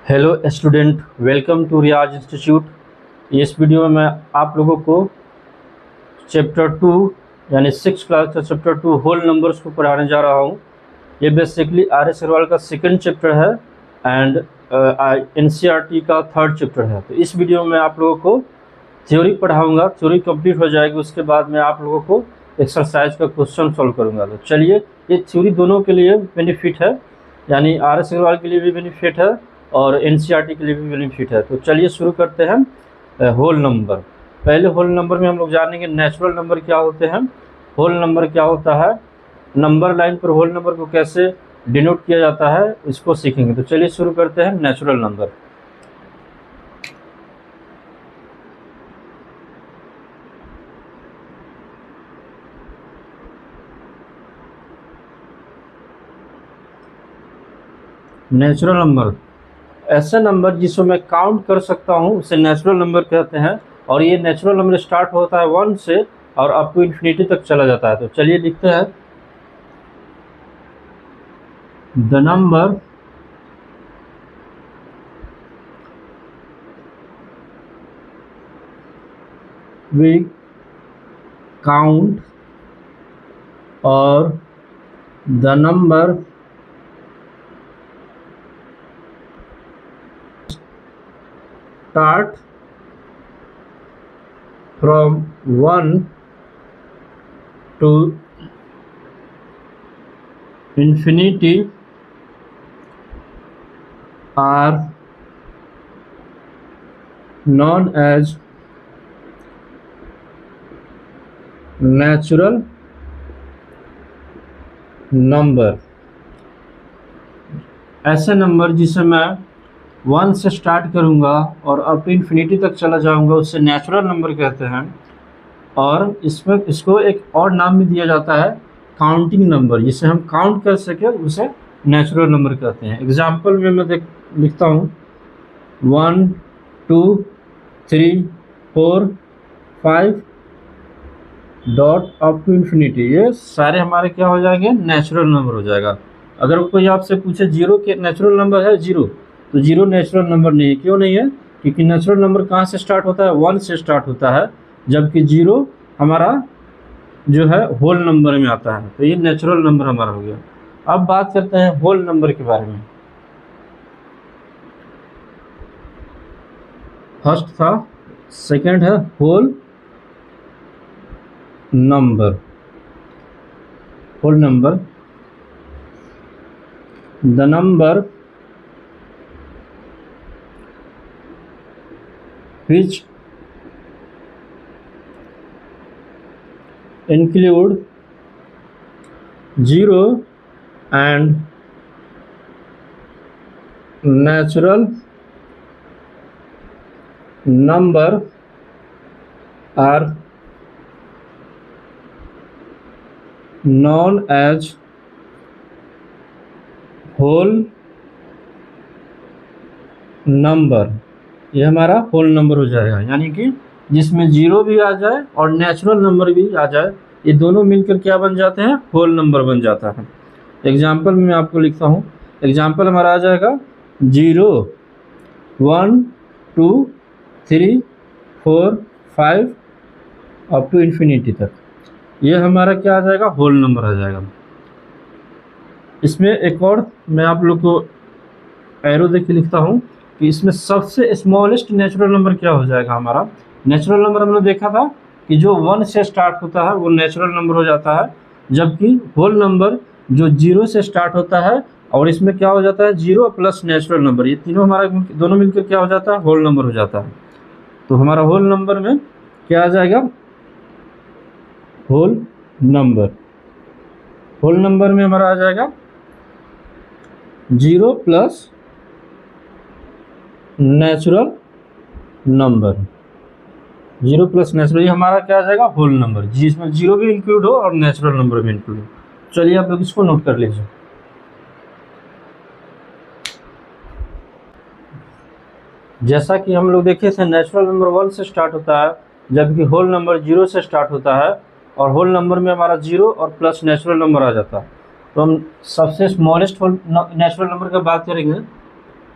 Hello student, welcome to Riyaz institute. इस video में मैं आप लोगों को चैप्टर 2 यानी 6 क्लास का चैप्टर 2 होल नंबर्स को पढ़ाने जा रहा हूँ। ये बेसिकली आर एस अग्रवाल का सेकंड चैप्टर है एंड एनसीईआरटी का थर्ड चैप्टर है। तो इस वीडियो में आप लोगों को थ्योरी पढ़ाऊँगा। थ्योरी कंप्लीट हो जाएगी, उसके बाद मैं आप लोगों को एक्सरसाइज का क्वेश्चन सॉल्व करूँगा। तो चलिए, ये थ्योरी दोनों के लिए बेनिफिट है, यानी आर एस अग्रवाल के लिए भी बेनिफिट है और एनसीईआरटी के लिए भी बेनिफिट है। तो चलिए शुरू करते हैं होल नंबर। पहले होल नंबर में हम लोग जानेंगे नेचुरल नंबर क्या होते हैं, होल नंबर क्या होता है, नंबर लाइन पर होल नंबर को कैसे डिनोट किया जाता है, इसको सीखेंगे। तो चलिए शुरू करते हैं नेचुरल नंबर। नेचुरल नंबर ऐसे नंबर जिसको मैं काउंट कर सकता हूँ उसे नेचुरल नंबर कहते हैं। और ये नेचुरल नंबर स्टार्ट होता है 1 से और अप टू इन्फिनिटी तक चला जाता है। तो चलिए लिखते हैं, द नंबर वी काउंट और the number start from 1 to infinity are known as natural number। ऐसे नंबर जिसे मैं 1 से स्टार्ट करूंगा और अप टू इन्फिनिटी तक चला जाऊंगा उससे नेचुरल नंबर कहते हैं। और इसमें इसको एक और नाम भी दिया जाता है, काउंटिंग नंबर, जिसे हम काउंट कर सके उसे नेचुरल नंबर कहते हैं। एग्जाम्पल में मैं लिखता हूँ 1 2 3 4 5 डॉट अप टू इन्फिनिटी। ये सारे हमारे क्या हो जाएंगे, नेचुरल नंबर हो जाएगा। अगर कोई आपसे पूछे जीरो के नेचुरल नंबर है जीरो, तो जीरो नेचुरल नंबर नहीं है। क्यों नहीं है? क्योंकि नेचुरल नंबर कहाँ से स्टार्ट होता है, 1 से स्टार्ट होता है, जबकि जीरो हमारा जो है होल नंबर में आता है। तो ये नेचुरल नंबर हमारा हो गया। अब बात करते हैं होल नंबर के बारे में। फर्स्ट था, सेकंड है whole number. Whole number, the number which include 0 and natural number are known as whole number। ये हमारा होल नंबर हो जाएगा, यानी कि जिसमें जीरो भी आ जाए और नेचुरल नंबर भी आ जाए, ये दोनों मिलकर क्या बन जाते हैं, होल नंबर बन जाता है। एग्जाम्पल में मैं आपको लिखता हूँ, एग्जाम्पल हमारा आ जाएगा 0 1 2 3 4 5 अप टू इन्फिनिटी तक। ये हमारा क्या आ जाएगा, होल नंबर आ जाएगा। इसमें एक और मैं आप लोग को एरो देख के लिखता हूँ कि इसमें सबसे स्मॉलेस्ट नेचुरल नंबर क्या हो जाएगा हमारा। नेचुरल नंबर हमने देखा था कि जो 1 से स्टार्ट होता है वो नेचुरल नंबर हो जाता है, जबकि होल नंबर जो 0 से स्टार्ट होता है और इसमें क्या हो जाता है, 0 प्लस नेचुरल नंबर, ये तीनों हमारा दोनों मिलकर क्या हो जाता है, होल नंबर हो जाता है। तो हमारा होल नंबर में क्या आ जाएगा, होल नंबर। होल नंबर में हमारा आ जाएगा 0 plus natural number. 0 plus natural, ये हमारा क्या आ जाएगा, होल नंबर, जिसमें 0 भी इंक्लूड हो और नेचुरल नंबर भी इंक्लूड हो। चलिए आप लोग इसको नोट कर लीजिए। जैसा कि हम लोग देखे थे, नेचुरल नंबर 1 से स्टार्ट होता है, जबकि होल नंबर 0 से स्टार्ट होता है, और होल नंबर में हमारा 0 और प्लस नेचुरल नंबर आ जाता है। तो हम सबसे स्मॉलेस्ट होल नेचुरल नंबर की बात करेंगे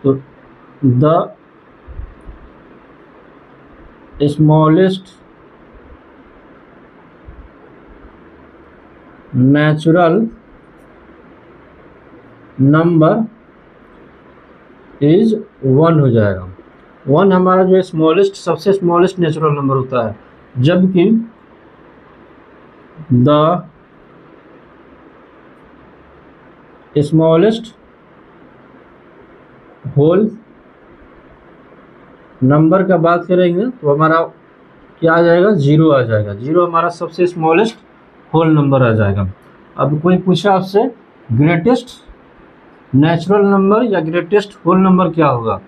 तो the smallest natural number is 1 हो जाएगा। 1 हमारा जो है स्मॉलेस्ट, सबसे स्मॉलेस्ट नेचुरल नंबर होता है, जबकि द स्मॉलेस्ट होल नंबर का बात करेंगे तो हमारा क्या आ जाएगा, 0 आ जाएगा। 0 हमारा सबसे स्मॉलेस्ट होल नंबर आ जाएगा। अब कोई पूछा आपसे ग्रेटेस्ट नेचुरल नंबर या ग्रेटेस्ट होल नंबर क्या होगा,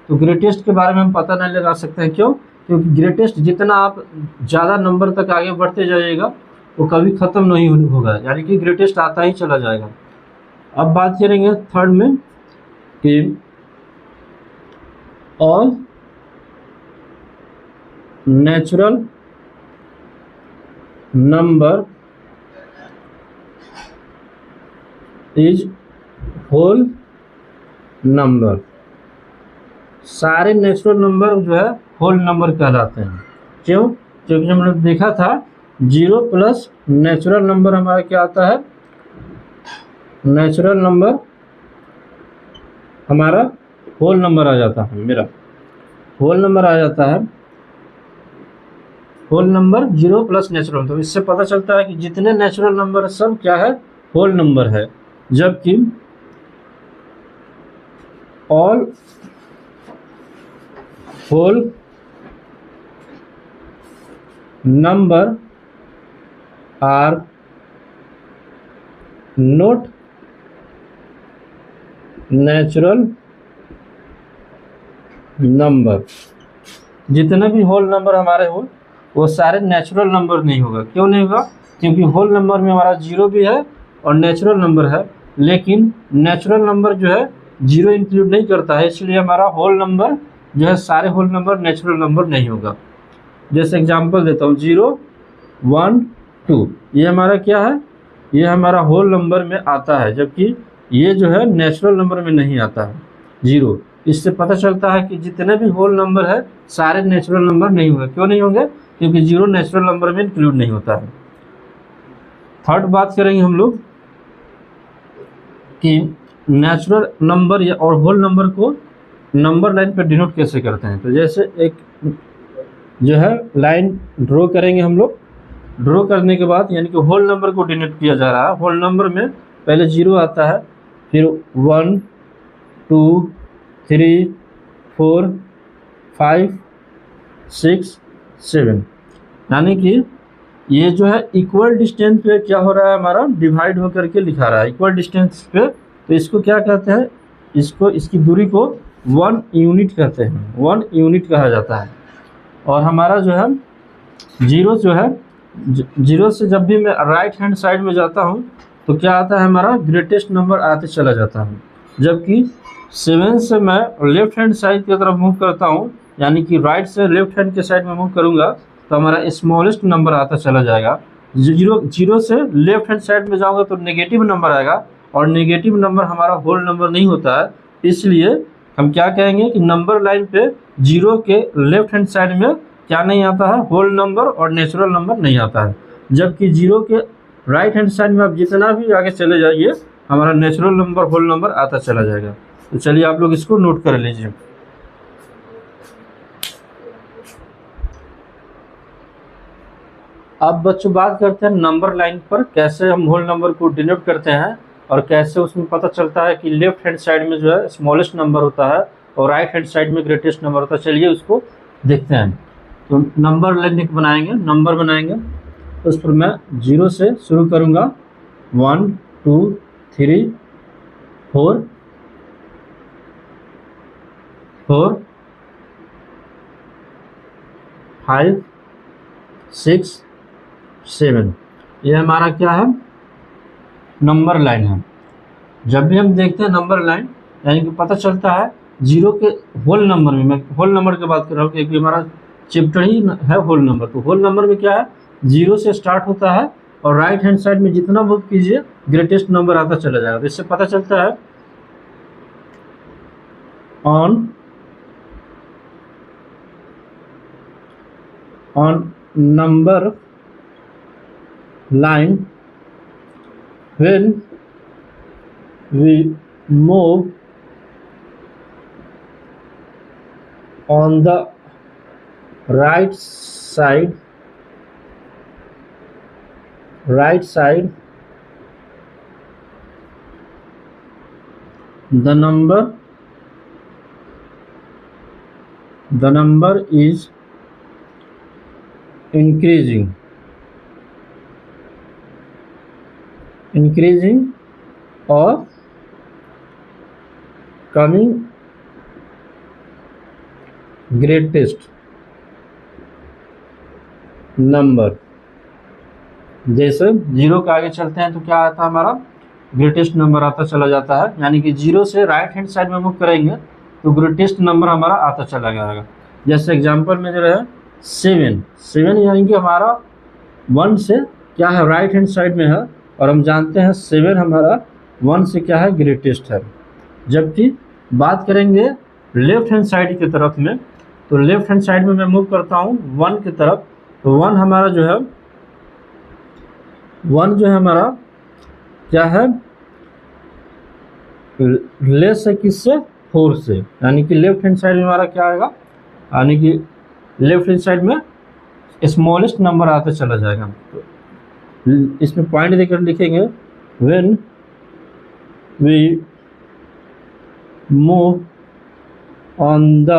तो ग्रेटेस्ट के बारे में हम पता नहीं लगा सकते हैं। क्यों? क्योंकि ग्रेटेस्ट जितना आप ज़्यादा नंबर तक आगे बढ़ते जाइएगा वो कभी ख़त्म नहीं होगा, यानी कि ग्रेटेस्ट आता ही चला जाएगा। अब बात करेंगे थर्ड में कि all natural number is whole number. सारे नेचुरल नंबर जो है होल नंबर कहलाते हैं। क्यों? क्योंकि हमने देखा था 0 प्लस नेचुरल नंबर हमारा क्या आता है, नेचुरल नंबर हमारा होल नंबर आ जाता है। मेरा होल नंबर आ जाता है, होल नंबर 0 प्लस नेचुरल। तो इससे पता चलता है कि जितने नेचुरल नंबर सब क्या है, होल नंबर है। जबकि all whole number are not natural number. जितने भी होल नंबर हमारे हो वो सारे नेचुरल नंबर नहीं होगा। क्यों नहीं होगा? क्योंकि होल नंबर में हमारा 0 भी है और नेचुरल नंबर है, लेकिन नेचुरल नंबर जो है 0 इंक्लूड नहीं करता है, इसलिए हमारा होल नंबर जो है सारे होल नंबर नेचुरल नंबर नहीं होगा। जैसे एग्जांपल देता हूँ 0, 1, 2, ये हमारा क्या है, ये हमारा होल नंबर में आता है, जबकि ये जो है नेचुरल नंबर में नहीं आता है 0। इससे पता चलता है कि जितने भी होल नंबर है सारे नेचुरल नंबर नहीं होंगे। क्यों नहीं होंगे? क्योंकि 0 नेचुरल नंबर में इंक्लूड नहीं होता है। थर्ड बात करेंगे हम लोग कि नेचुरल नंबर या और होल नंबर को नंबर लाइन पर डिनोट कैसे करते हैं। तो जैसे एक जो है लाइन ड्रॉ करेंगे हम लोग। ड्रॉ करने के बाद यानी कि होल नंबर को डिनोट किया जा रहा है। होल नंबर में पहले 0 आता है, फिर 1, 2, 3, 4, 5, 6, 7, यानी कि ये जो है इक्वल डिस्टेंस पे क्या हो रहा है, हमारा डिवाइड होकर के लिखा रहा है इक्वल डिस्टेंस पे। तो इसको क्या कहते हैं, इसको इसकी दूरी को 1 यूनिट कहते हैं, 1 यूनिट कहा जाता है। और हमारा जो है 0 जो है 0 से जब भी मैं राइट हैंड साइड में जाता हूँ तो क्या आता है, हमारा ग्रेटेस्ट नंबर आते चला जाता है। जबकि 7 से मैं लेफ्ट हैंड साइड की तरफ मूव करता हूँ, यानी कि राइट से लेफ्ट हैंड के साइड में मूव करूँगा तो हमारा स्मॉलेस्ट नंबर आता चला जाएगा। 0 से लेफ्ट हैंड साइड में जाऊँगा तो नेगेटिव नंबर आएगा, और नेगेटिव नंबर हमारा होल नंबर नहीं होता है। इसलिए हम क्या कहेंगे कि नंबर लाइन पे 0 के लेफ्ट हैंड साइड में क्या नहीं आता है, होल नंबर और नेचुरल नंबर नहीं आता है। जबकि 0 के राइट हैंड साइड में आप जितना भी आगे चले जाइए हमारा नेचुरल नंबर होल नंबर आता चला जाएगा। तो चलिए आप लोग इसको नोट कर लीजिए। अब बच्चों बात करते हैं नंबर लाइन पर कैसे हम होल नंबर को डिनोट करते हैं और कैसे उसमें पता चलता है कि लेफ्ट हैंड साइड में जो है स्मॉलेस्ट नंबर होता है और राइट हैंड साइड में ग्रेटेस्ट नंबर होता है। चलिए उसको देखते हैं। तो नंबर लाइन एक बनाएंगे, नंबर बनाएंगे, उस पर मैं 0 से शुरू करूँगा। 1, 2, 3, 4, 5, 6, 7, ये हमारा क्या है, नंबर लाइन है। जब भी हम देखते हैं नंबर लाइन यानी कि पता चलता है 0 के होल नंबर में, मैं होल नंबर की बात कर रहा हूँ क्योंकि हमारा चैप्टर ही है होल नंबर। तो होल नंबर में क्या है, 0 से स्टार्ट होता है और राइट हैंड साइड में जितना मूव कीजिए ग्रेटेस्ट नंबर आता चला जाएगा। तो इससे पता चलता है on number line when we move on the right side the number is increasing or coming greatest number. जैसे जीरो के आगे चलते हैं तो क्या आता है हमारा ग्रेटेस्ट नंबर आता चला जाता है, यानी कि जीरो से राइट हैंड साइड में मूव करेंगे तो ग्रेटेस्ट नंबर हमारा आता चला जाएगा। जैसे एग्जांपल में जो है 7 यानी कि हमारा 1 से क्या है राइट हैंड साइड में है, और हम जानते हैं 7 हमारा 1 से क्या है ग्रेटेस्ट है। जबकि बात करेंगे लेफ्ट हैंड साइड की तरफ में, तो लेफ्ट हैंड साइड में मैं मूव करता हूँ 1 की तरफ, तो 1 हमारा जो है 1 जो है हमारा क्या है लेस है किससे 4 से, यानी कि लेफ्ट हैंड साइड में हमारा क्या आएगा, यानी कि लेफ्ट हैंड साइड में स्मॉलेस्ट नंबर आता चला जाएगा। तो इसमें पॉइंट देकर लिखेंगे when we move on the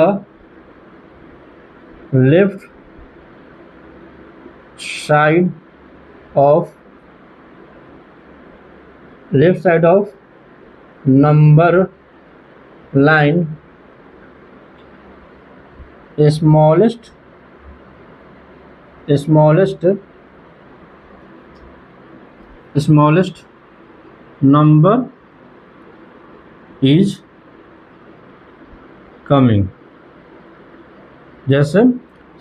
left side of number line smallest number is coming. जैसे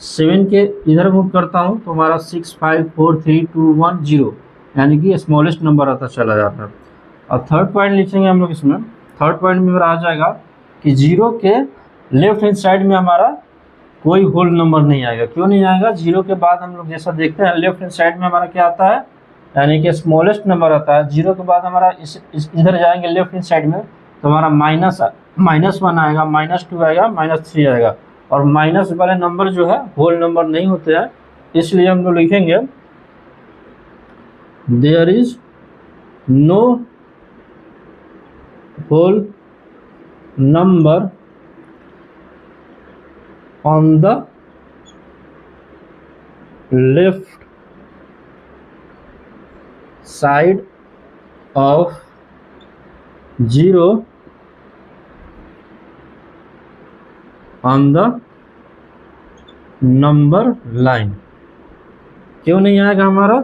7 के इधर मूव करता हूँ तो हमारा 6 5 4 3 2 1 0, यानी कि स्मॉलेस्ट नंबर आता चला जाता है। और थर्ड पॉइंट लिखेंगे हम लोग इसमें, थर्ड पॉइंट में मेरा आ जाएगा कि जीरो के लेफ्ट हैंड साइड में हमारा कोई होल नंबर नहीं आएगा। क्यों नहीं आएगा? जीरो के बाद हम लोग जैसा देखते हैं लेफ्ट हैंड साइड में हमारा क्या आता है, यानी कि स्मॉलेस्ट नंबर आता है। जीरो के बाद हमारा इधर जाएंगे लेफ्ट हैंड साइड में तो हमारा -1 आएगा, -2 आएगा, -3 आएगा, और माइनस वाले नंबर जो है होल नंबर नहीं होते हैं। इसलिए हम लोग लिखेंगे there is no whole number on the left side of zero on the number line. क्यों नहीं आएगा हमारा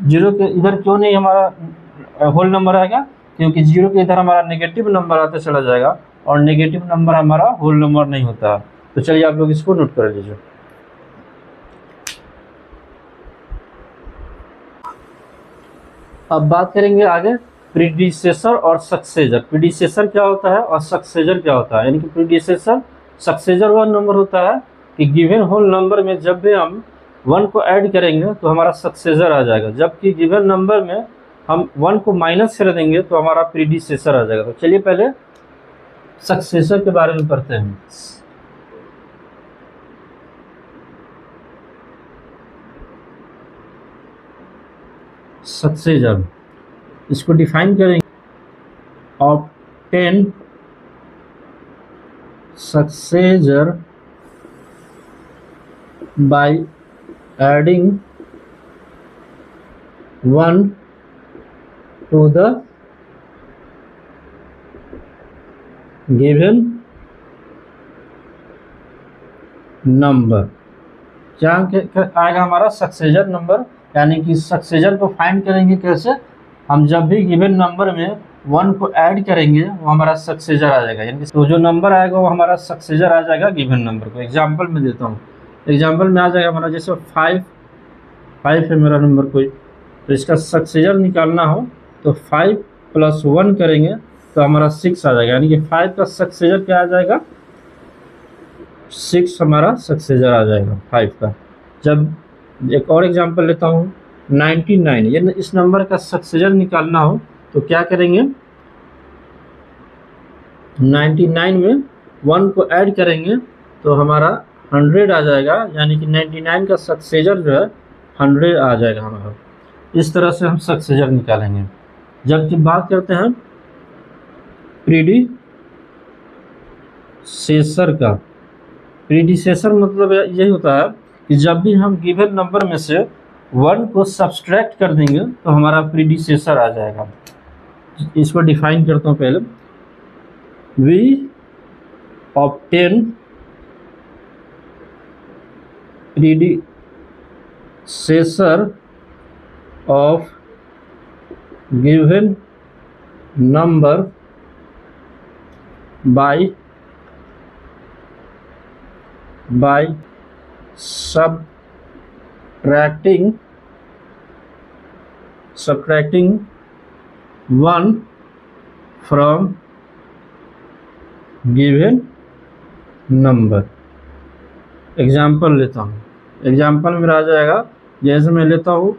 जीरो के इधर, क्यों नहीं हमारा होल नंबर आएगा? क्योंकि जीरो के इधर हमारा नेगेटिव नंबर आते चला जाएगा, और नेगेटिव नंबर हमारा होल नंबर नहीं होता। तो चलिए आप लोग इसको नोट कर लीजिए। अब बात करेंगे आगे प्रीडिसेसर और सक्सेसर। प्रीडिसेसर क्या होता है और सक्सेसर क्या होता है? यानी कि प्रीडिसेसर सक्सेसर वह नंबर होता है कि गिवन होल नंबर में जब भी हम 1 को ऐड करेंगे तो हमारा सक्सेसर आ जाएगा, जबकि गिवन नंबर में हम 1 को माइनस कर देंगे तो हमारा प्रीडिसेसर आ जाएगा। तो चलिए पहले सक्सेसर के बारे में पढ़ते हैं। सक्सेसर इसको डिफाइन करेंगे obtain successor by adding 1 to the given number। क्या आएगा हमारा सक्सेसर नंबर, यानी कि सक्सेसर को फाइंड करेंगे कैसे? हम जब भी गिवन नंबर में 1 को ऐड करेंगे वो हमारा सक्सेसर आ जाएगा, यानी तो जो नंबर आएगा वो हमारा सक्सेसर आ जाएगा गिवन नंबर को। एग्जांपल में देता हूँ, एग्जांपल में आ जाएगा हमारा जैसे 5 है मेरा नंबर कोई, तो इसका सक्सेसर निकालना हो तो 5 + 1 करेंगे तो हमारा 6 आ जाएगा, यानी कि 5 का सक्सेसर क्या आ जाएगा, 6 हमारा सक्सेसर आ जाएगा 5 का। जब एक और एग्जांपल लेता हूँ 99, ये इस नंबर का सक्सेसर निकालना हो तो क्या करेंगे, 99 में 1 को ऐड करेंगे तो हमारा 100 आ जाएगा, यानी कि 99 का सक्सेसर जो है 100 आ जाएगा हमारा। इस तरह से हम सक्सेसर निकालेंगे। जबकि बात करते हैं प्रीडिसेसर का। प्रीडिसेसर मतलब यही होता है कि जब भी हम गिवन नंबर में से 1 को सब्सट्रैक्ट कर देंगे तो हमारा प्रीडिसेसर आ जाएगा। इसको डिफाइन करता हूँ पहले। We obtain predecessor of given number by subtracting 1 from given number। Example लेता हूँ, एग्जाम्पल मेरा आ जाएगा, जैसे मैं लेता हूँ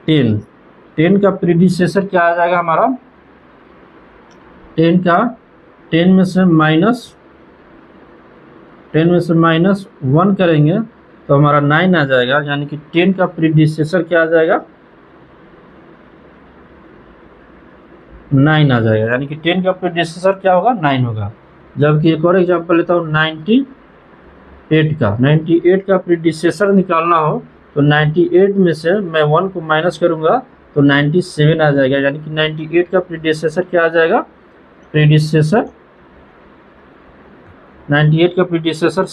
10 का प्रीडिसेसर क्या आ जाएगा हमारा, 10 में से माइनस 1 करेंगे तो हमारा 9 आ जाएगा, यानी कि 10 का प्रीडिसेसर क्या आ जाएगा, 9 आ जाएगा, यानी कि 10 का प्रीडिसेसर क्या होगा, 9 होगा। जबकि एक और एग्जांपल लेता हूँ 98 का प्रीडिसेसर निकालना हो तो 98 में से मैं 1 को माइनस करूँगा तो 97 आ जाएगा, यानी कि 98 का प्रीडिसेसर क्या आ जाएगा, 98 का प्रीडिसेसर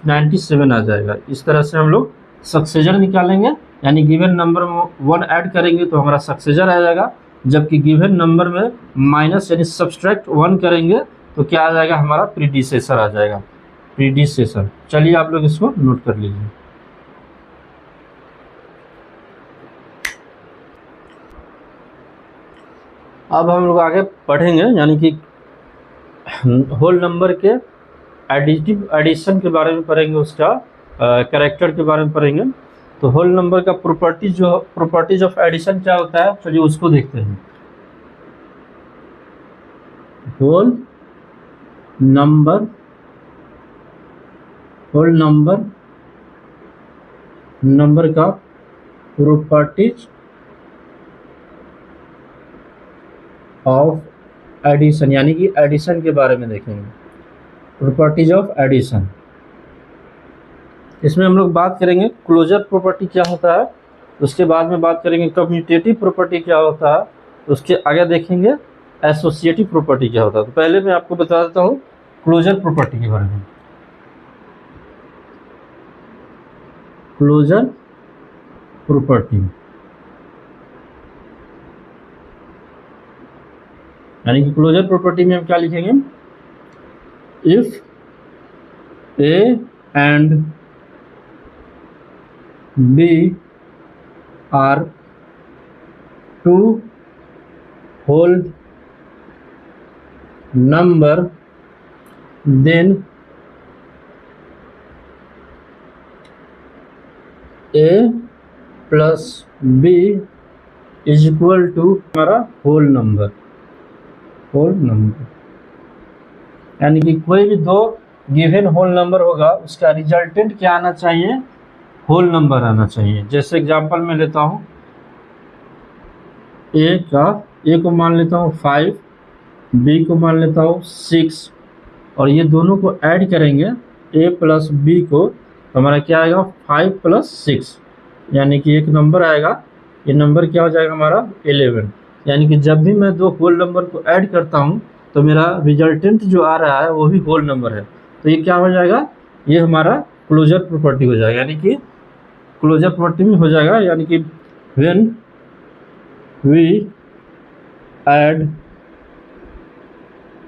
97 आ जाएगा। इस तरह से हम लोग सक्सेसर निकालेंगे, यानी गिवन नंबर में 1 ऐड करेंगे तो हमारा सक्सेसर आ जाएगा, जबकि गिवन नंबर में माइनस यानी सब्सट्रैक्ट 1 करेंगे तो क्या आ जाएगा, हमारा प्रीडिसेसर आ जाएगा, प्रीडिसेसर। चलिए आप लोग इसको नोट कर लीजिए। अब हम लोग आगे पढ़ेंगे, यानी कि होल नंबर के एडिशन के बारे में पढ़ेंगे, उसका कैरेक्टर के बारे में पढ़ेंगे। तो होल नंबर का प्रॉपर्टीज ऑफ एडिशन क्या होता है, चलिए उसको देखते हैं। होल नंबर का प्रॉपर्टीज ऑफ एडिशन, यानी कि एडिशन के बारे में देखेंगे। प्रॉपर्टीज ऑफ एडिशन, इसमें हम लोग बात करेंगे क्लोजर प्रॉपर्टी क्या होता है, उसके बाद में बात करेंगे कम्यूटेटिव प्रॉपर्टी क्या होता है, उसके आगे देखेंगे एसोसिएटिव प्रॉपर्टी क्या होता है। तो पहले मैं आपको बता देता हूँ क्लोजर प्रॉपर्टी के बारे में। क्लोजर प्रॉपर्टी यानी कि क्लोजर प्रॉपर्टी में हम क्या लिखेंगे, if A and B are two whole number then A plus B is equal to हमारा होल नंबर। यानी कि कोई भी दो गिवन होल नंबर होगा उसका रिजल्टेंट क्या आना चाहिए, होल नंबर आना चाहिए। जैसे एग्जांपल में लेता हूँ ए को मान लेता हूँ 5, बी को मान लेता हूँ 6, और ये दोनों को ऐड करेंगे ए प्लस बी को तो हमारा क्या आएगा 5 + 6, यानी कि एक नंबर आएगा, ये नंबर क्या हो जाएगा हमारा 11। यानी कि जब भी मैं दो होल नंबर को ऐड करता हूँ तो मेरा रिजल्टेंट जो आ रहा है वो भी होल नंबर है, तो ये क्या हो जाएगा, ये हमारा क्लोजर प्रॉपर्टी हो जाएगा। यानी कि क्लोजर प्रॉपर्टी में हो जाएगा, यानी कि when we add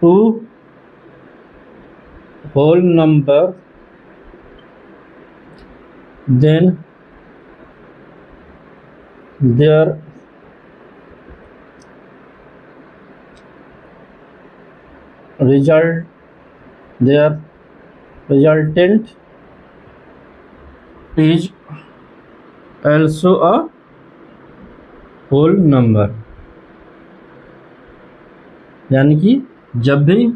two whole number then their result their resultant is also a whole number। यानी कि जब भी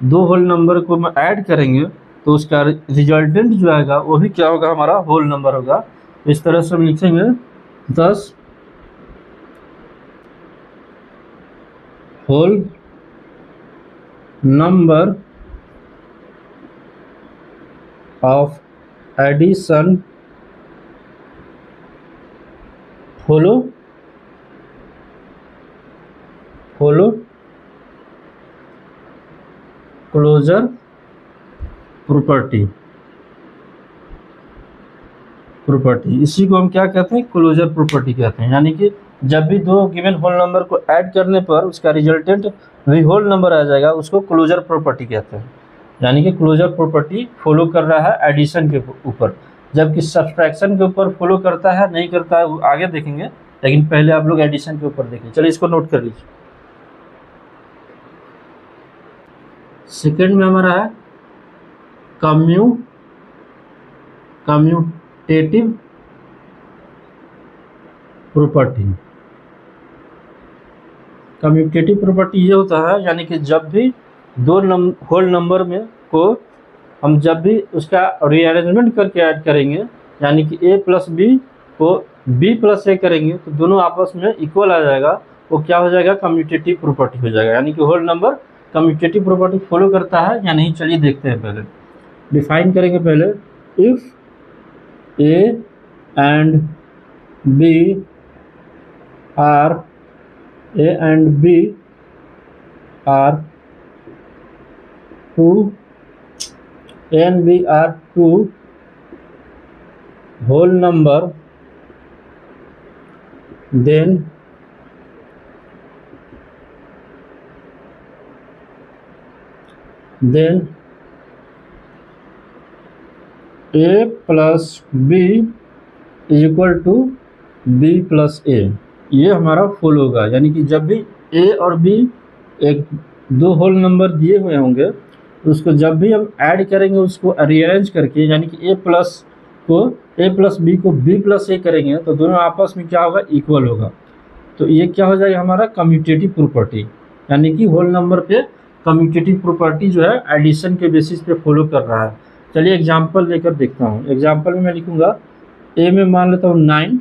दो होल नंबर को हम ऐड करेंगे तो उसका रिजल्टेंट जो आएगा वो भी क्या होगा, हमारा होल नंबर होगा। इस तरह से हम लिखेंगे 10 whole number of addition follow closure property. इसी को हम क्या कहते हैं, क्लोजर प्रॉपर्टी कहते हैं। यानी कि जब भी दो गिवन होल नंबर को ऐड करने पर उसका रिजल्टेंट वही होल नंबर आ जाएगा, उसको क्लोजर प्रॉपर्टी कहते हैं। यानी कि क्लोजर प्रॉपर्टी फॉलो कर रहा है एडिशन के ऊपर, जबकि सब्सट्रैक्शन के ऊपर फॉलो करता है नहीं करता है वो आगे देखेंगे, लेकिन पहले आप लोग एडिशन के ऊपर देखें। चलिए इसको नोट कर लीजिए। सेकेंड में हमारा है कम्यूटेटिव प्रॉपर्टी। कम्यूटेटिव प्रॉपर्टी ये होता है, यानी कि जब भी दो होल नंबर में को हम जब भी उसका रीअरेंजमेंट करके ऐड करेंगे, यानी कि a प्लस बी को b प्लस ए करेंगे तो दोनों आपस में इक्वल आ जाएगा, वो क्या हो जाएगा, कम्यूटेटिव प्रॉपर्टी हो जाएगा। यानी कि whole number commutative property follow करता है या नहीं, चलिए देखते हैं। पहले डिफाइन करेंगे। पहले if a and b are two whole number, then a plus b is equal to b plus A, ये हमारा फॉलो होगा। यानी कि जब भी a और b एक दो होल नंबर दिए हुए होंगे तो उसको जब भी हम ऐड करेंगे उसको रीअरेंज करके, यानी कि a प्लस b को b प्लस ए करेंगे तो दोनों आपस में क्या होगा, इक्वल होगा। तो ये क्या हो जाएगा, हमारा कम्यूटेटिव प्रॉपर्टी। यानी कि होल नंबर पे कम्यूटेटिव प्रॉपर्टी जो है एडिशन के बेसिस पे फॉलो कर रहा है। चलिए एग्जांपल लेकर देखता हूँ। एग्जांपल में मैं लिखूंगा a में मान लेता हूँ 9,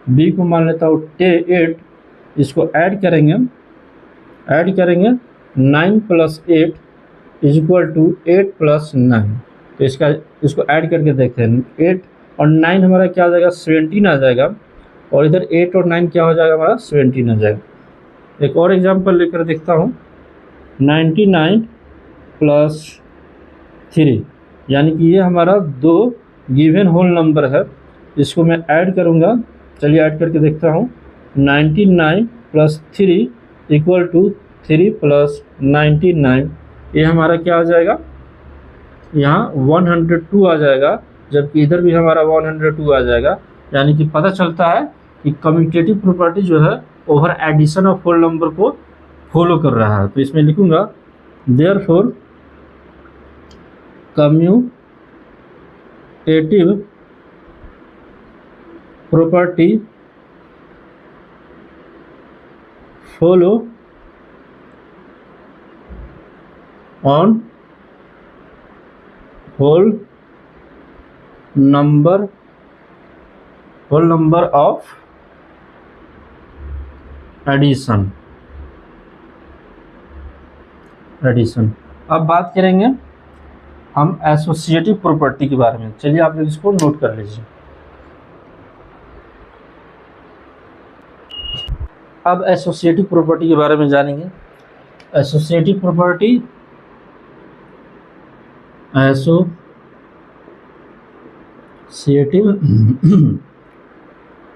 b को मान लेता हूँ 8, इसको ऐड करेंगे 9 plus 8 is equal to 8 plus 9। तो इसको ऐड करके देखते हैं। 8 और 9 हमारा क्या आ जाएगा, 17 आ जाएगा, और इधर 8 और 9 क्या हो जाएगा, हमारा 17 आ जाएगा। एक और एग्जांपल लेकर देखता हूँ। 99 प्लस 3, यानी कि ये हमारा दो गिवन होल नंबर है, इसको मैं ऐड करूँगा। चलिए ऐड करके देखता हूँ। 99 प्लस 3 इक्वल टू 3 प्लस 99, ये हमारा क्या आ जाएगा, यहाँ 102 आ जाएगा, जबकि इधर भी हमारा 102 आ जाएगा। यानी कि पता चलता है कि कम्यूटेटिव प्रॉपर्टी जो है over addition of whole number को फॉलो कर रहा है। तो इसमें लिखूंगा therefore commutative property follow on whole number of addition. अब बात करेंगे हम एसोसिएटिव प्रॉपर्टी के बारे में। चलिए आप लोग इसको नोट कर लीजिए। अब एसोसिएटिव प्रॉपर्टी के बारे में जानेंगे। Associative property, associative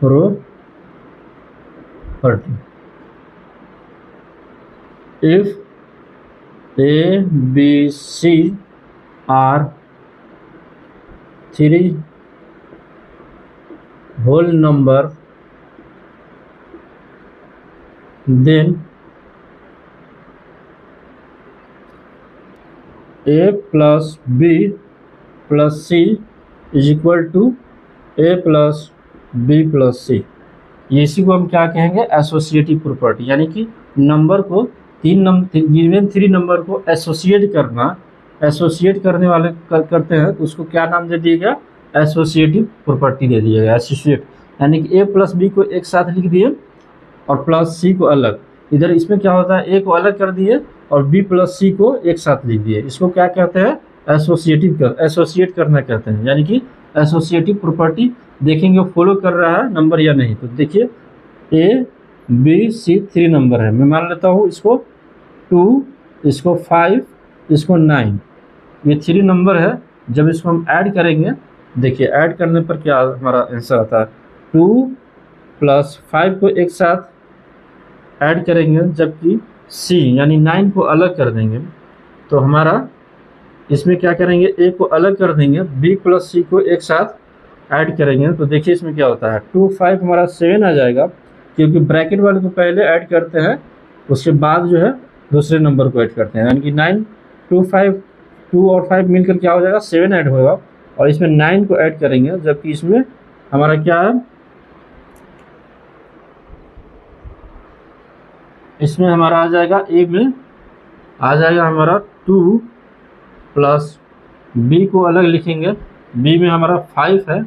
property, if A, B, C are 3 whole number then A plus B plus C is equal to A plus B plus C. इसी को हम क्या कहेंगे, एसोसिएटिव प्रॉपर्टी, यानी कि नंबर को गिवन थ्री नंबर को associate करना, एसोसिएट करने वाले करते हैं तो उसको क्या नाम दे दिया गया, एसोसिएटिव प्रॉपर्टी दे दिया गया, एसोसिएट। यानी कि ए प्लस बी को एक साथ लिख दिए और प्लस सी को अलग। इधर इसमें क्या होता है, ए को अलग कर दिए और बी प्लस सी को एक साथ लिख दिए। इसको क्या कहते हैं, एसोसिएट करना कहते हैं। यानी कि एसोसिएटिव प्रॉपर्टी देखेंगे फॉलो कर रहा है नंबर या नहीं। तो देखिए A B C three number है, मैं मान लेता हूँ इसको 2, इसको 5, इसको 9, ये थ्री नंबर है। जब इसको हम ऐड करेंगे, देखिए ऐड करने पर क्या हमारा आंसर आता है, 2 प्लस 5 को एक साथ ऐड करेंगे, जबकि सी यानी 9 को अलग कर देंगे। तो हमारा इसमें क्या करेंगे, ए को अलग कर देंगे, बी प्लस सी को एक साथ ऐड करेंगे। तो देखिए इसमें क्या होता है, 2 5 हमारा 7 आ जाएगा, क्योंकि ब्रैकेट वाले को पहले ऐड करते हैं, उसके बाद जो है दूसरे नंबर को ऐड करते हैं। यानी कि 9 2 5 2 और 5 मिलकर क्या हो जाएगा, 7 ऐड होगा, और इसमें 9 को ऐड करेंगे, जबकि इसमें हमारा क्या है, इसमें हमारा आ जाएगा, ए में आ जाएगा हमारा 2 प्लस बी को अलग लिखेंगे, बी में हमारा 5 है,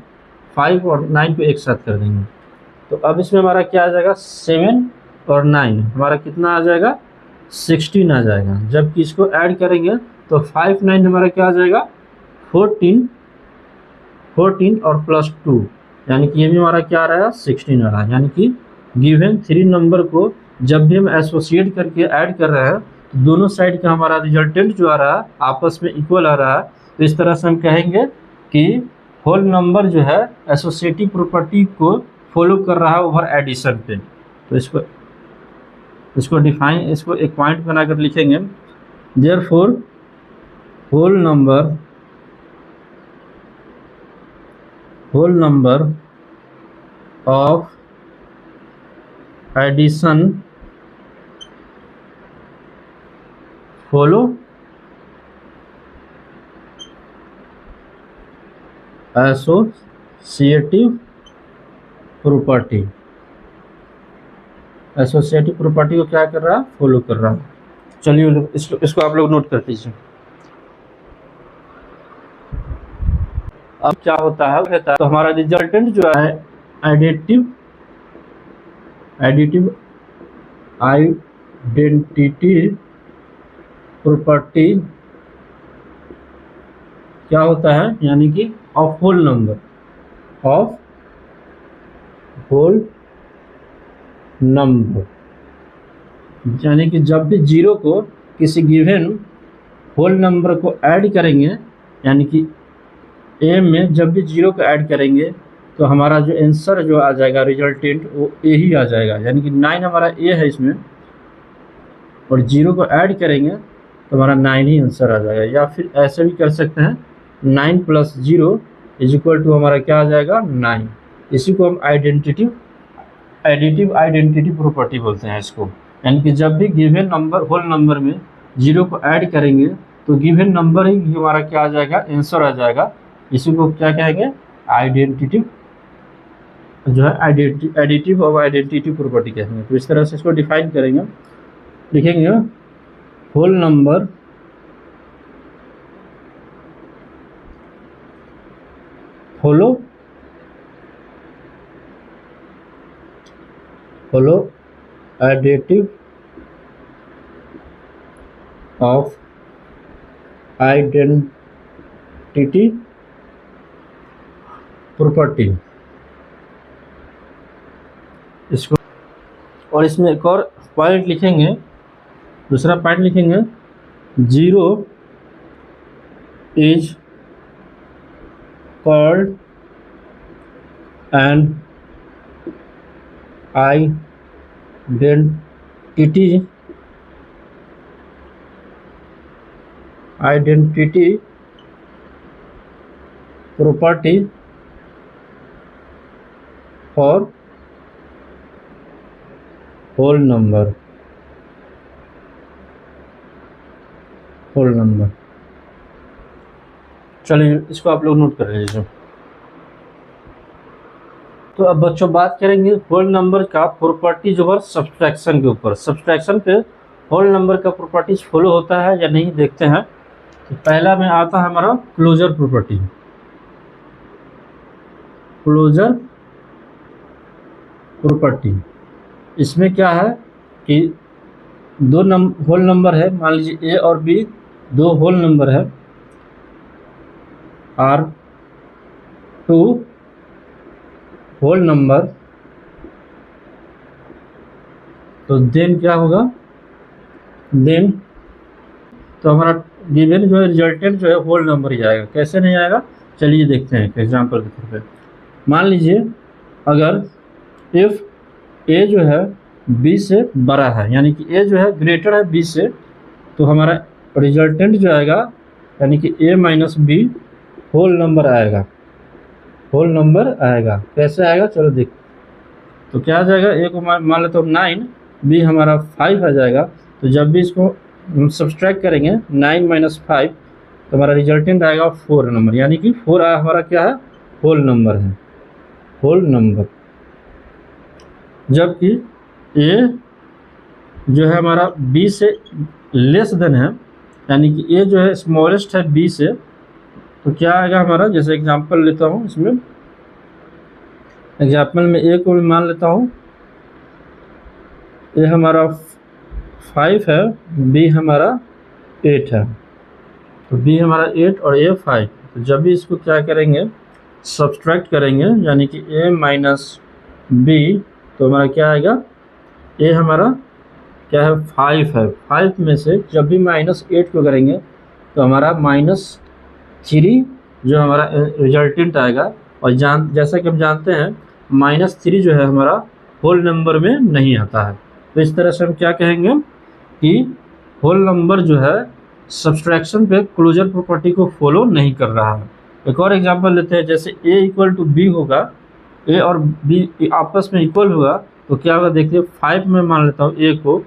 5 और 9 को एक साथ कर देंगे। तो अब इसमें हमारा क्या आ जाएगा, 7 और 9 हमारा कितना आ जाएगा, 16 आ जाएगा। जबकि इसको ऐड करेंगे तो 5 9 हमारा क्या आ जाएगा, 14 और प्लस 2, यानी कि ये भी हमारा क्या आ रहा है, 16 आ रहा है। यानी कि गिवन थ्री नंबर को जब भी हम एसोसिएट करके ऐड कर रहे हैं तो दोनों साइड का हमारा रिजल्टेंट जो आ रहा है आपस में इक्वल आ रहा है। तो इस तरह से हम कहेंगे कि होल नंबर जो है एसोसिएटिव प्रॉपर्टी को फॉलो कर रहा है ओवर एडिशन पे। तो इसको डिफाइन, इसको एक पॉइंट बनाकर लिखेंगे, therefore whole number of addition follow associative property. Associative property को क्या कर रहा है, फॉलो कर रहा है। चलिए इसको आप लोग नोट कर लीजिए। अब क्या होता है, तो हमारा रिजल्टेंट जो है एडिटिव आइडेंटिटी प्रॉपर्टी क्या होता है, यानी कि ऑफ होल नंबर, यानी कि जब भी जीरो को किसी गिवन होल नंबर को ऐड करेंगे, यानी कि ए में जब भी जीरो को ऐड करेंगे तो हमारा जो आंसर जो आ जाएगा रिजल्टेंट वो ए ही आ जाएगा। यानी कि 9 हमारा ए है इसमें, और जीरो को ऐड करेंगे तो हमारा 9 ही आंसर आ जाएगा। या फिर ऐसे भी कर सकते हैं, 9 प्लस 0 इज इक्वल टू हमारा क्या आ जाएगा, 9। इसी को हम एडिटिव आइडेंटिटी प्रॉपर्टी बोलते हैं इसको। यानी कि जब भी गिवन नंबर होल नंबर में जीरो को ऐड करेंगे तो गिवन नंबर ही हमारा क्या आ जाएगा, आंसर आ जाएगा। इसी को क्या कहेंगे, आइडेंटिटी जो है एडिटिव और आइडेंटिटी प्रॉपर्टी कहेंगे। तो इस तरह से इसको डिफाइन करेंगे, लिखेंगे whole number follow additive of identity property. इसको, और इसमें एक और पॉइंट लिखेंगे, दूसरा पॉइंट लिखेंगे, zero is called an identity property for whole number, whole number. चलिए इसको आप लोग नोट कर लीजिए। तो अब बच्चों बात करेंगे होल नंबर का प्रॉपर्टी जो है सब्सट्रैक्शन के ऊपर। सब्सट्रैक्शन पे होल नंबर का प्रॉपर्टीज फॉलो होता है या नहीं देखते हैं। तो पहला में आता है हमारा क्लोजर प्रॉपर्टी। क्लोजर प्रॉपर्टी, इसमें क्या है कि दो होल नंबर है, मान लीजिए ए और बी दो होल नंबर है, आर टू होल नंबर, तो देन क्या होगा, देन तो हमारा गिवन जो है रिजल्टेंट जो है होल नंबर ही आएगा। कैसे नहीं आएगा, चलिए देखते हैं एग्जांपल के तौर पे। मान लीजिए अगर इफ ए जो है बी से बड़ा है, यानी कि ए जो है ग्रेटर है बी से, तो हमारा रिजल्टेंट जो आएगा यानी कि ए माइनस बी होल नंबर आएगा, होल नंबर आएगा। कैसे आएगा चलो देख। तो क्या आ जाएगा, ए को मान लेते हो 9, बी हमारा 5 आ जाएगा। तो जब भी इसको सब्सट्रैक्ट करेंगे 9 माइनस 5, तो हमारा रिजल्टेंट आएगा 4 नंबर, यानी कि 4 हमारा क्या है, होल नंबर है, होल नंबर। जबकि ए जो है हमारा बी से लेस देन है, यानी कि ए जो है स्मॉलेस्ट है बी से, तो क्या आएगा हमारा, जैसे एग्जांपल लेता हूँ, इसमें एग्जांपल में ए को भी मान लेता हूँ, ए हमारा 5 है, बी हमारा 8 है, तो बी हमारा 8 और ए 5। तो जब भी इसको क्या करेंगे, सब्सट्रैक्ट करेंगे, यानी कि ए माइनस बी, तो हमारा क्या आएगा, ए हमारा क्या है 5 है, 5 में से जब भी -8 को करेंगे तो हमारा -3 जो हमारा रिजल्टेंट आएगा। और जैसा कि हम जानते हैं -3 जो है हमारा होल नंबर में नहीं आता है। तो इस तरह से हम क्या कहेंगे कि होल नंबर जो है सब्सट्रैक्शन पे क्लोजर प्रॉपर्टी को फॉलो नहीं कर रहा है। एक और एग्जांपल लेते हैं, जैसे a इक्वल टू बी होगा, a और b आपस में इक्वल होगा, तो क्या होगा देखिए, 5 में मान लेता हूँ a को,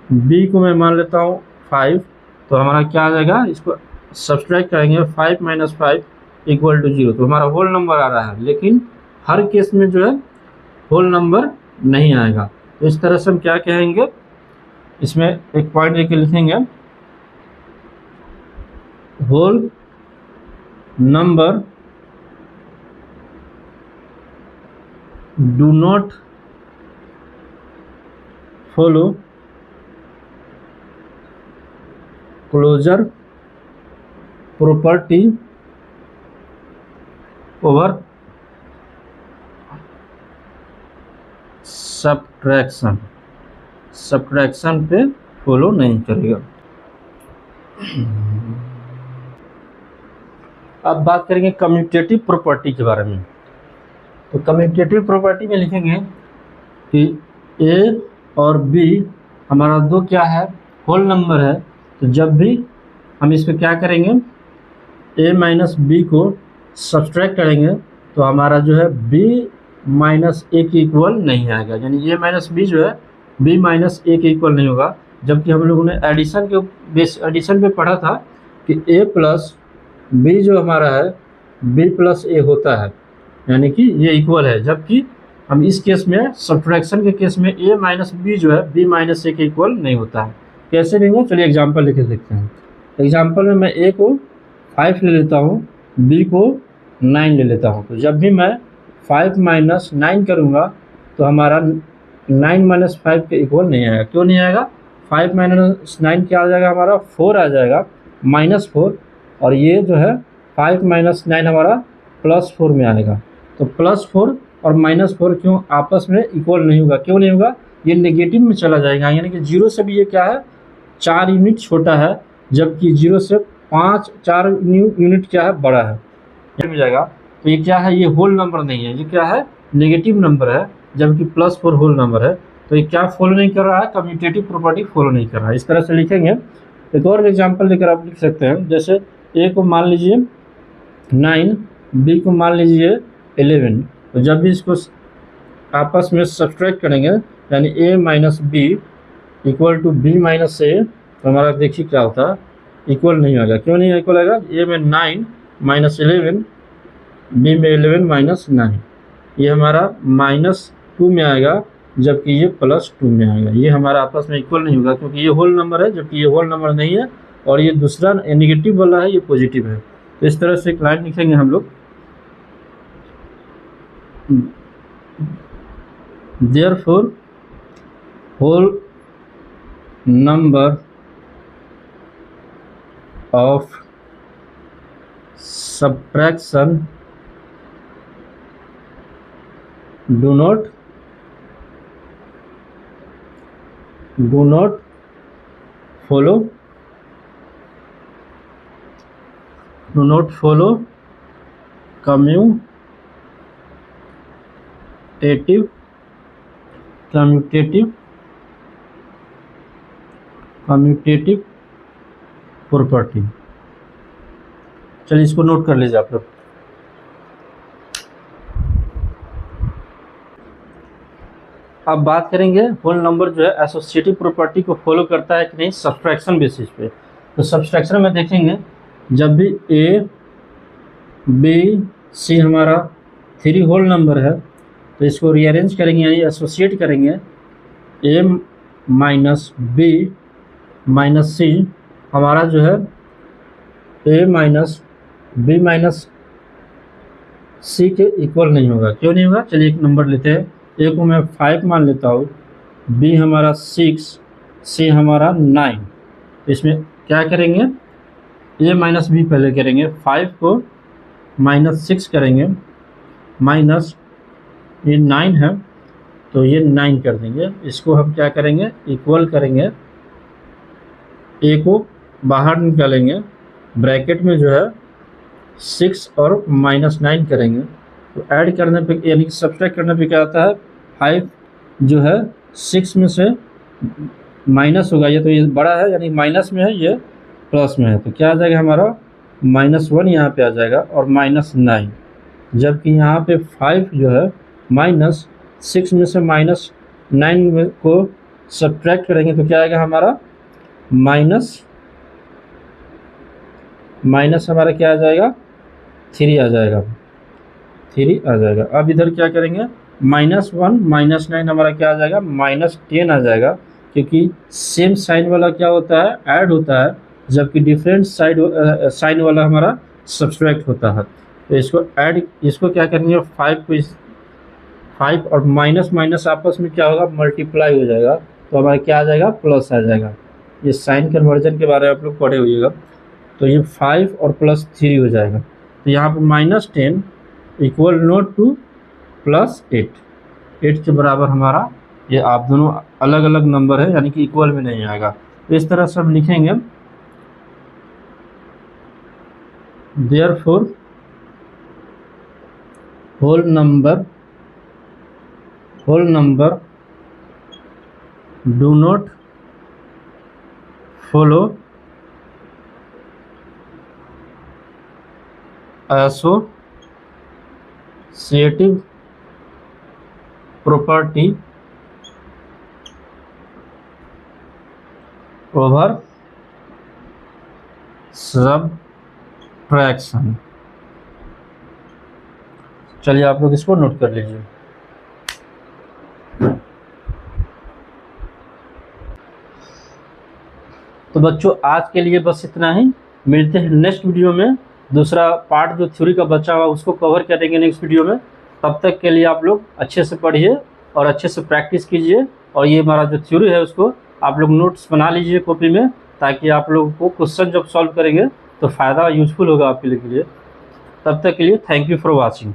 b को मैं मान लेता हूँ 5, तो हमारा क्या आ जाएगा, इसको सब्सट्रैक्ट करेंगे 5 माइनस 5 इक्वल टू 0, तो हमारा होल नंबर आ रहा है। लेकिन हर केस में जो है होल नंबर नहीं आएगा। तो इस तरह से हम क्या कहेंगे, इसमें एक पॉइंट लेके लिखेंगे, whole number do not follow closure property over subtraction, subtraction पे फॉलो नहीं करेगा। अब बात करेंगे कम्यूटेटिव प्रॉपर्टी के बारे में। तो कम्यूटेटिव प्रॉपर्टी में लिखेंगे कि ए और बी हमारा दो क्या है, होल नंबर है। तो जब भी हम इसको क्या करेंगे, ए माइनस बी को सब्सट्रैक्ट करेंगे, तो हमारा जो है बी माइनस ए के इक्वल नहीं आएगा, यानी ए माइनस बी जो है बी माइनस ए के इक्वल नहीं होगा। जबकि हम लोगों ने एडिशन पे पढ़ा था कि ए प्लस बी जो हमारा है बी प्लस ए होता है, यानी कि ये इक्वल है। जबकि हम इस केस में सब्ट्रैक्शन के केस में ए माइनस बी जो है बी माइनस ए के इक्वल नहीं होता है। कैसे नहीं होगा, चलिए एग्जांपल लेके देखते हैं। एग्जांपल में मैं ए को 5 ले लेता हूँ, बी को 9 ले लेता हूँ। तो जब भी मैं 5 माइनस 9 करूँगा तो हमारा 9 माइनस 5 के इक्वल नहीं आएगा। क्यों नहीं आएगा, 5 माइनस 9 क्या आ जाएगा, हमारा 4 आ जाएगा, -4, और ये जो है 5 माइनस 9 हमारा +4 में आएगा। तो +4 और -4 क्यों आपस में इक्वल नहीं होगा, क्यों नहीं होगा, ये नेगेटिव में चला जाएगा, यानी कि 0 से भी ये क्या है 4 यूनिट छोटा है, जबकि 0 से 4 यूनिट क्या है बड़ा है, ये मिल जाएगा। तो ये क्या है, ये होल नंबर नहीं है, ये क्या है नेगेटिव नंबर है, जबकि +4 होल नंबर है। तो ये क्या फॉलो नहीं कर रहा है, कम्यूटेटिव प्रॉपर्टी फॉलो नहीं कर रहा है। इस तरह से लिखेंगे। एक और एग्जांपल लेकर आप लिख सकते हैं, जैसे ए को मान लीजिए 9, बी को मान लीजिए 11। तो जब भी इसको आपस में सब्सट्रैक्ट करेंगे, यानी a minus B equal to B minus A, तो हमारा देखिए क्या होता है, इक्वल नहीं आएगा। क्यों नहीं इक्वल आएगा? ए में 9 माइनस 11, बी में 11 माइनस 9, ये हमारा -2 में आएगा, जबकि ये +2 में आएगा। ये हमारा आपस में इक्वल नहीं होगा, क्योंकि ये होल नंबर है जबकि ये होल नंबर नहीं है, और ये दूसरा नेगेटिव वाला है, ये पॉजिटिव है। तो इस तरह से एक लाइन लिखेंगे हम लोग, therefore whole number of subtraction do not follow commutative property. चलिए इसको नोट कर लीजिए आप लोग। अब बात करेंगे होल नंबर जो है एसोसिएटिव प्रॉपर्टी को फॉलो करता है कि नहीं सब्सट्रैक्शन बेसिस पे। तो सब्सट्रैक्शन में देखेंगे, जब भी ए बी सी हमारा 3 होल नंबर है, तो इसको रीअरेंज करेंगे, यानी एसोसिएट करेंगे। ए माइनस बी माइनस सी हमारा जो है ए माइनस बी माइनस सी के इक्वल नहीं होगा। क्यों नहीं होगा? चलिए एक नंबर लेते हैं, ए को मैं 5 मान लेता हूँ, बी हमारा 6, सी हमारा 9। तो इसमें क्या करेंगे, ए माइनस बी पहले करेंगे, 5 को -6 करेंगे, माइनस ये 9 है तो ये 9 कर देंगे। इसको हम क्या करेंगे, इक्वल करेंगे, ए को बाहर निकालेंगे, ब्रैकेट में जो है 6 और -9 करेंगे। तो ऐड करने पे यानी कि सब्सट्रैक्ट करने पे क्या आता है, 5 जो है 6 में से माइनस होगा, ये तो ये बड़ा है यानी माइनस में है, ये प्लस में है, तो क्या आ जाएगा हमारा -1 यहाँ पे आ जाएगा और -9। जबकि यहाँ पे 5 जो है -6 में से -9 को सब्ट्रैक्ट करेंगे तो क्या आएगा हमारा माइनस हमारा क्या आ जाएगा, 3 आ जाएगा, 3 आ जाएगा। अब इधर क्या करेंगे, -1 -9 हमारा क्या आ जाएगा, -10 आ जाएगा, क्योंकि सेम साइन वाला क्या होता है, ऐड होता है, जबकि डिफरेंट साइन वाला हमारा सब्सट्रैक्ट होता है। तो इसको ऐड, इसको क्या करेंगे, 5 और माइनस माइनस आपस में क्या होगा, मल्टीप्लाई हो जाएगा, तो हमारा क्या आ जाएगा, प्लस आ जाएगा। ये साइन कन्वर्जन के बारे में आप लोग पढ़े होइएगा। तो ये 5 और +3 हो जाएगा। तो यहाँ पर -10 इक्वल नोट टू +8, 8 के बराबर हमारा, ये आप दोनों अलग अलग नंबर है यानी कि इक्वल में नहीं आएगा। तो इस तरह से हम लिखेंगे, therefore whole number do not follow associative property over subtraction. चलिए आप लोग इसको नोट कर लीजिए। तो बच्चों आज के लिए बस इतना ही, मिलते हैं नेक्स्ट वीडियो में। दूसरा पार्ट जो थ्योरी का बचा हुआ उसको कवर करेंगे नेक्स्ट वीडियो में। तब तक के लिए आप लोग अच्छे से पढ़िए और अच्छे से प्रैक्टिस कीजिए, और ये हमारा जो थ्योरी है उसको आप लोग नोट्स बना लीजिए कॉपी में, ताकि आप लोगों को क्वेश्चन जब सॉल्व करेंगे तो फ़ायदा यूजफुल होगा आपके लिए। तब तक के लिए थैंक यू फॉर वॉचिंग।